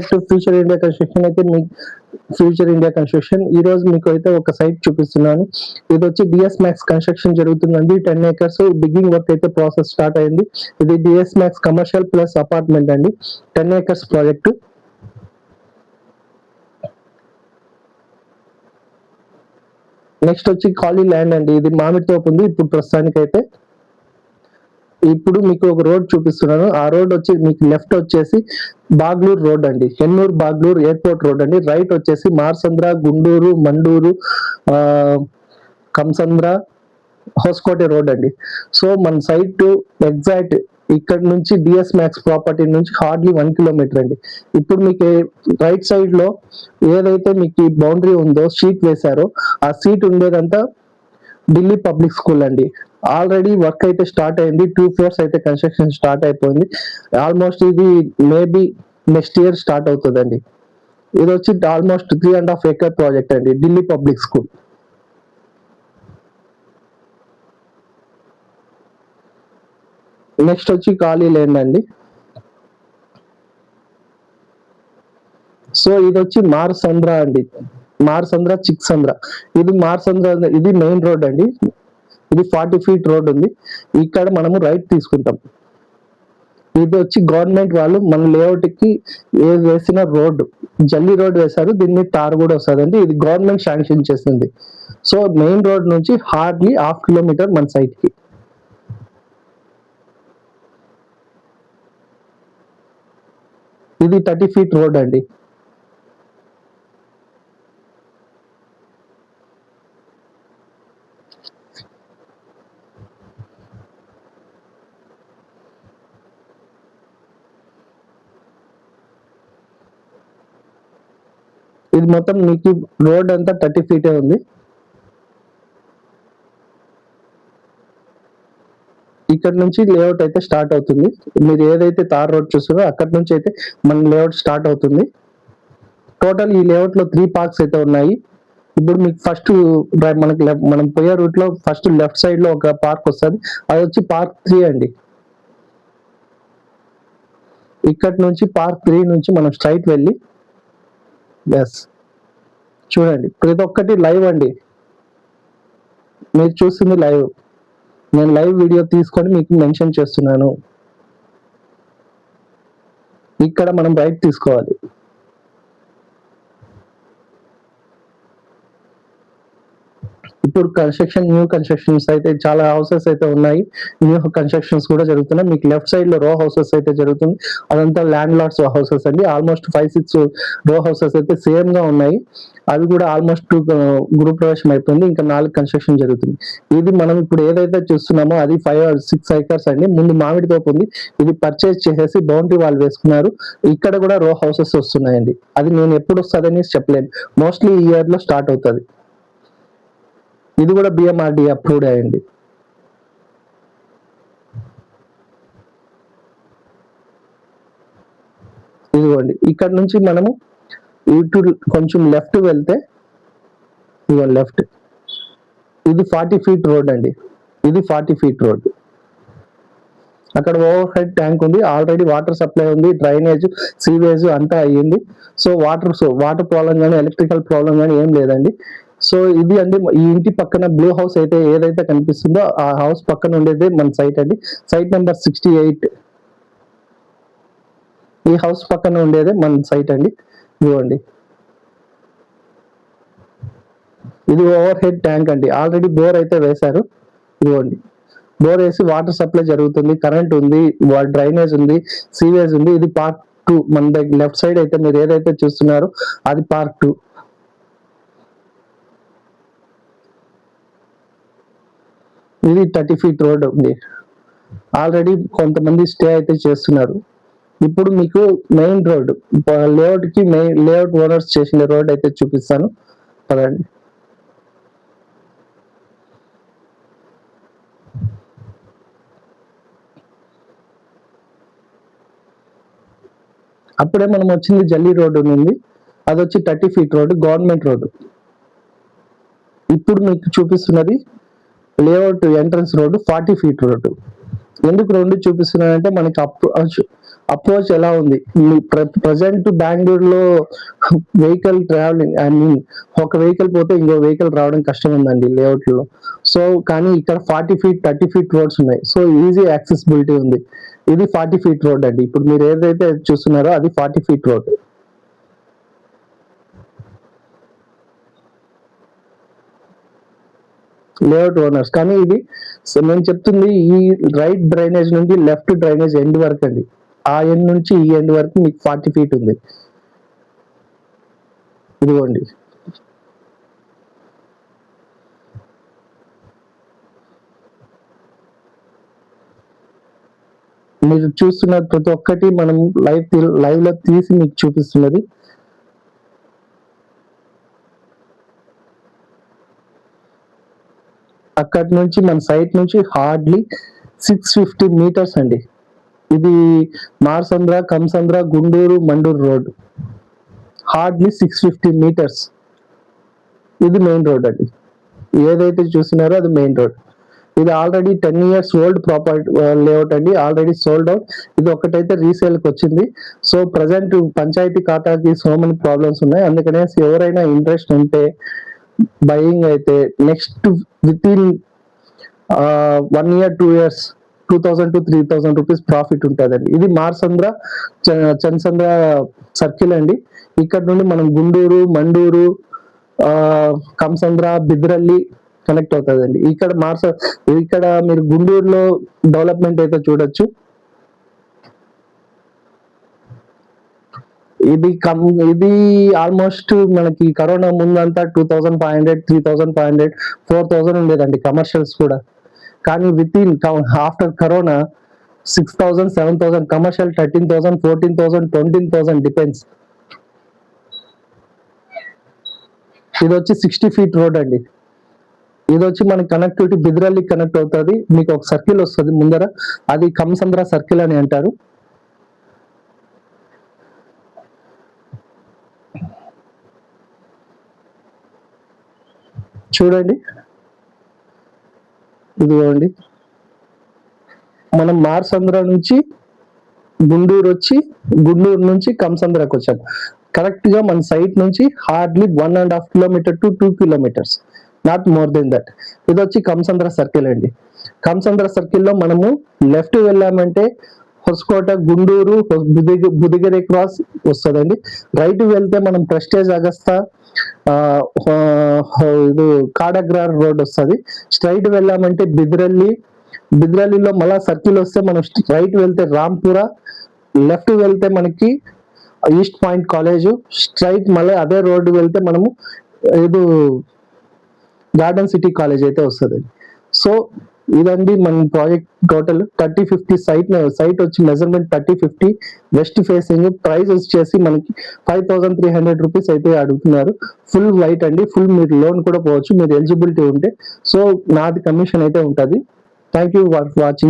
Future India construction అయితే మీ future India construction ఈ రోజు మీకు అయితే ఒక సైట్ చూపిస్తున్నాను. ఇది వచ్చి డిఎస్ మ్యాక్స్ కన్స్ట్రక్షన్ జరుగుతుందండి. 10 acres బిగింగ్ వర్క్ అయితే ప్రాసెస్ స్టార్ట్ అయింది. ఇది DS max commercial plus apartment అండి. 10 acres ప్రాజెక్ట్. నెక్స్ట్ వచ్చి ఖాళీ ల్యాండ్ అండి. ఇది మామిడి తోపు ఉంది ఇప్పుడు ప్రస్తుతానికి అయితే. ఇప్పుడు మీకు ఒక రోడ్ చూపిస్తున్నాను. ఆ రోడ్ వచ్చి మీకు లెఫ్ట్ వచ్చేసి బాగ్లూర్ రోడ్ అండి, హెన్నూర్ బాగ్లూర్ ఎయిర్పోర్ట్ రోడ్ అండి. రైట్ వచ్చేసి మార్సంద్ర, గుండూరు, మండూరు, కంసంద్ర, హోస్కోటే రోడ్ అండి. సో మన సైట్ ఎగ్జాక్ట్ ఇక్కడ నుంచి డిఎస్ మ్యాక్స్ ప్రాపర్టీ నుంచి హార్డ్లీ 1 kilometer అండి. ఇప్పుడు మీకు రైట్ సైడ్ లో ఏదైతే మీకు బౌండరీ ఉందో షీట్ వేశారో ఆ సీట్ ఉండేదంతా ఢిల్లీ పబ్లిక్ స్కూల్ అండి. ఆల్రెడీ వర్క్ అయితే స్టార్ట్ అయింది. 2 floors అయితే కన్స్ట్రక్షన్ స్టార్ట్ అయిపోయింది. ఆల్మోస్ట్ ఇది మేబీ నెక్స్ట్ ఇయర్ స్టార్ట్ అవుతుందండి. ఇది వచ్చి ఆల్మోస్ట్ 3.5 acre ప్రాజెక్ట్ అండి, ఢిల్లీ పబ్లిక్ స్కూల్. నెక్స్ట్ వచ్చి ఖాళీ ల్యాండ్ అండి. సో ఇది వచ్చి మార్సంద్ర అండి, మార్సంద్ర చిక్సంద్ర. ఇది మార్సంద్ర, ఇది మెయిన్ రోడ్ అండి. ఇది 40 feet రోడ్ ఉంది. ఇక్కడ మనము రైట్ తీసుకుంటాం. ఇది వచ్చి గవర్నమెంట్ వాళ్ళు మన లేఅవుట్ కి వేసిన రోడ్, జల్లీ రోడ్ వేశారు. దీని మీద తార్ కూడా వస్తుందండి. ఇది గవర్నమెంట్ శాంక్షన్ చేసింది. సో మెయిన్ రోడ్ నుంచి హార్డ్లీ 1/2 kilometer మన సైట్ కి. ఇది 30 feet రోడ్ అండి. ఇది మొత్తం మీకు రోడ్ అంతా 30 feet ఉంది. ఇక్కడ నుంచి లేఅవుట్ అయితే స్టార్ట్ అవుతుంది. మీరు ఏదైతే తార్ రోడ్ చూస్తారో అక్కడ నుంచి అయితే మన లేఅవుట్ స్టార్ట్ అవుతుంది. టోటల్ ఈ లేఅవుట్ లో 3 parks అయితే ఉన్నాయి. ఇప్పుడు మీకు ఫస్ట్ మనకి మనం పోయే రూట్ లో ఫస్ట్ లెఫ్ట్ సైడ్ లో ఒక పార్క్ వస్తుంది. అది వచ్చి Park 3 అండి. ఇక్కడ నుంచి Park 3 నుంచి మనం స్ట్రైట్ వెళ్ళి, ఎస్ చూడండి ప్రతి ఒక్కటి లైవ్ అండి. మీరు చూస్తుంది లైవ్. నేను లైవ్ వీడియో తీసుకొని మీకు మెన్షన్ చేస్తున్నాను. ఇక్కడ మనం రైట్ తీసుకోవాలి. ఇప్పుడు న్యూ కన్స్ట్రక్షన్స్ అయితే చాలా హౌసెస్ అయితే ఉన్నాయి. న్యూ కన్స్ట్రక్షన్స్ కూడా జరుగుతున్నాయి. మీకు లెఫ్ట్ సైడ్ లో రో హౌసెస్ అయితే జరుగుతుంది. అదంతా ల్యాండ్ లార్డ్స్ హౌసెస్ అండి. ఆల్మోస్ట్ 5-6 రో హౌసెస్ అయితే సేమ్ గా ఉన్నాయి. అవి కూడా ఆల్మోస్ట్ గృహప్రవేశం అయిపోయింది. ఇంకా 4 కన్స్ట్రక్షన్ జరుగుతుంది. ఇది మనం ఇప్పుడు ఏదైతే చూస్తున్నామో అది 5 or 6 acres అండి. ముందు మామిడి తోపు ఉంది. ఇది పర్చేజ్ చేసేసి బౌండరీ వాల్ వేసుకున్నారు. ఇక్కడ కూడా రో హౌసెస్ వస్తున్నాయండి. అది నేను ఎప్పుడు వస్తుందని చెప్పలేను. మోస్ట్లీ ఈ ఇయర్ లో స్టార్ట్ అవుతుంది. ఇది కూడా BMRD అప్రూవ్డ్ అయ్యింది. ఇదిగోండి ఇక్కడ నుంచి మనము ఇటు కొంచెం లెఫ్ట్ వెళ్తే, ఇదిగో లెఫ్ట్, ఇది 40 feet రోడ్ అండి. ఇది 40 feet రోడ్. అక్కడ ఓవర్ హెడ్ ట్యాంక్ ఉంది. ఆల్రెడీ వాటర్ సప్లై ఉంది, డ్రైనేజ్, సీవేజ్ అంతా అయ్యింది. సో వాటర్ ప్రాబ్లం కానీ ఎలక్ట్రికల్ ప్రాబ్లం కానీ ఏం లేదండి. సో ఇది అండి ఈ ఇంటి పక్కన బ్లూ హౌస్ అయితే ఏదైతే కనిపిస్తుందో ఆ హౌస్ పక్కన ఉండేది మన సైట్ అండి. Site number 68. ఈ హౌస్ పక్కన ఉండేదే మన సైట్ అండి. ఇదిగోండి ఇది ఓవర్ హెడ్ ట్యాంక్ అండి. ఆల్రెడీ బోర్ అయితే వేశారు. ఇదిగోండి బోర్ వేసి వాటర్ సప్లై జరుగుతుంది, కరెంట్ ఉంది, డ్రైనేజ్ ఉంది, సీవేజ్ ఉంది. ఇది Part 2. మన దగ్గర లెఫ్ట్ సైడ్ అయితే మీరు ఏదైతే చూస్తున్నారో అది Part 2. ఇది 30 feet రోడ్ ఉంది. ఆల్రెడీ కొంతమంది స్టే అయితే చేస్తున్నారు. ఇప్పుడు మీకు మెయిన్ రోడ్ లేఅవుట్ కి లేఅవుట్ ఓనర్స్ చేసిన రోడ్ అయితే చూపిస్తాను పదండి. అప్పుడే మనం వచ్చింది జల్లీ రోడ్ ఉంది. అది వచ్చి 30 feet రోడ్, గవర్నమెంట్ రోడ్. ఇప్పుడు మీకు చూపిస్తున్నది layout entrance road 40 feet road. ఎందుకు రెండు చూపిస్తున్నానంటే మనకి అప్రోచ్ ఎలా ఉంది? ప్రజెంట్ బెంగళూరులో వెహికల్ ట్రావెలింగ్, ఐ మీన్ ఒక వెహికల్ పోతే ఇంకో వెహికల్ రావడం కష్టం ఉందండి లేఅవుట్ లో. సో కానీ ఇక్కడ 40 ఫీట్ 30 ఫీట్ రోడ్స్ ఉన్నాయి. సో ఈజీ యాక్సెసిబిలిటీ ఉంది. ఇది 40 ఫీట్ రోడ్ అండి. ఇప్పుడు మీరు ఏదైతే చూస్తున్నారో అది 40 ఫీట్ రోడ్. Layout owners. కానీ ఇది నేను చెప్తుంది ఈ రైట్ డ్రైనేజ్ నుండి లెఫ్ట్ డ్రైనేజ్ ఎండ్ వరకు అండి. ఆ ఎండ్ నుంచి ఈ ఎండ్ వరకు మీకు 40 ఫీట్ ఉంది. ఇదిగోండి. మీరు చూస్తున్న ప్రతి ఒక్కటి మనం లైవ్ లో తీసి మీకు చూపిస్తున్నది. అక్కడి నుంచి మన సైట్ నుంచి హార్డ్లీ 650 మీటర్స్ అండి. ఇది Marsandra, Kamsandra, Gunduru, Manduru road. Hardly 650 metres. ఇది మెయిన్ రోడ్ అండి. ఏదైతే చూస్తున్నారో అది మెయిన్ రోడ్. ఇది already 10 years old property layout అండి. Already sold out. ఇది ఒకటైతే రీసేల్ కి వచ్చింది. సో ప్రజెంట్ పంచాయతీ ఖాతాకి సో మెనీ ప్రాబ్లమ్స్ ఉన్నాయి. అందుకనే ఎవరైనా ఇంట్రెస్ట్ ఉంటే బయింగ్ అయితే next with in 1 year 2 years 2000 to 3000 rupees profit ఉంటుందండి. ఇది మార్సంద్ర చన్సంద్ర సర్కిల్ అండి. ఇక్కడ నుండి మనం గుండూరు, మండూరు, కంసంద్ర, బిద్రల్లి కనెక్ట్ అవుతుందండి. ఇక్కడ మీరు గుంటూరులో డెవలప్మెంట్ అయితే చూడొచ్చు. ఇది ఆల్మోస్ట్ మనకి కరోనా ముందంతా 2500, 3500, 4000 ఉండేదండి కమర్షియల్స్ కూడా. కానీ with in after corona 6000, 7000, commercial 13,000, 14,000, 20,000 depends. ఇది వచ్చి 60 ఫీట్ రోడ్ అండి. ఇది వచ్చి మనకి కనెక్టివిటీ బిద్రల్లి కనెక్ట్ అవుతుంది. మీకు ఒక సర్కిల్ వస్తుంది ముందర, అది కంసంద్ర సర్కిల్ అని అంటారు. చూడండి, ఇదిగోండి. మనం మార్సంద్ర నుంచి గుండూరు వచ్చి, గుండూరు నుంచి కంసంద్రకు వచ్చాం. కరెక్ట్ గా మన సైట్ నుంచి hardly 1.5 kilometers to 2 kilometers, not more than that. ఇది వచ్చి కంసంద్ర సర్కిల్ అండి. కంసంద్ర సర్కిల్లో మనము లెఫ్ట్ వెళ్ళామంటే హొస్కోట, గుండూరు, బుదిగెరే క్రాస్ వస్తుందండి. రైట్ వెళ్తే మనం ప్రెస్టేజ్ అగస్తా, ఇది కాడగ్రార్ రోడ్ వస్తుంది. స్ట్రైట్ వెళ్ళామంటే బిద్రల్లిలో మళ్ళా సర్కిల్ వస్తే మనం రైట్ వెళ్తే రాంపుర, లెఫ్ట్ వెళ్తే మనకి ఈస్ట్ పాయింట్ కాలేజ్, స్ట్రైట్ మళ్ళీ అదే రోడ్డు వెళ్తే మనము ఇది గార్డెన్ సిటీ కాలేజ్ అయితే వస్తుంది. సో ఇదండి మన ప్రాజెక్ట్ టోటల్ 30-50 సైట్ వచ్చి మెజర్మెంట్ 30-50 వెస్ట్ ఫేసింగ్. ప్రైస్ వచ్చేసి మనకి 5300 రూపీస్ అయితే అడుగుతున్నారు. ఫుల్ వైట్ అండి. ఫుల్ మీరు లోన్ కూడా పోవచ్చు మీరు ఎలిజిబిలిటీ ఉంటే. సో నాది కమిషన్ అయితే ఉంటుంది. Thank you for watching.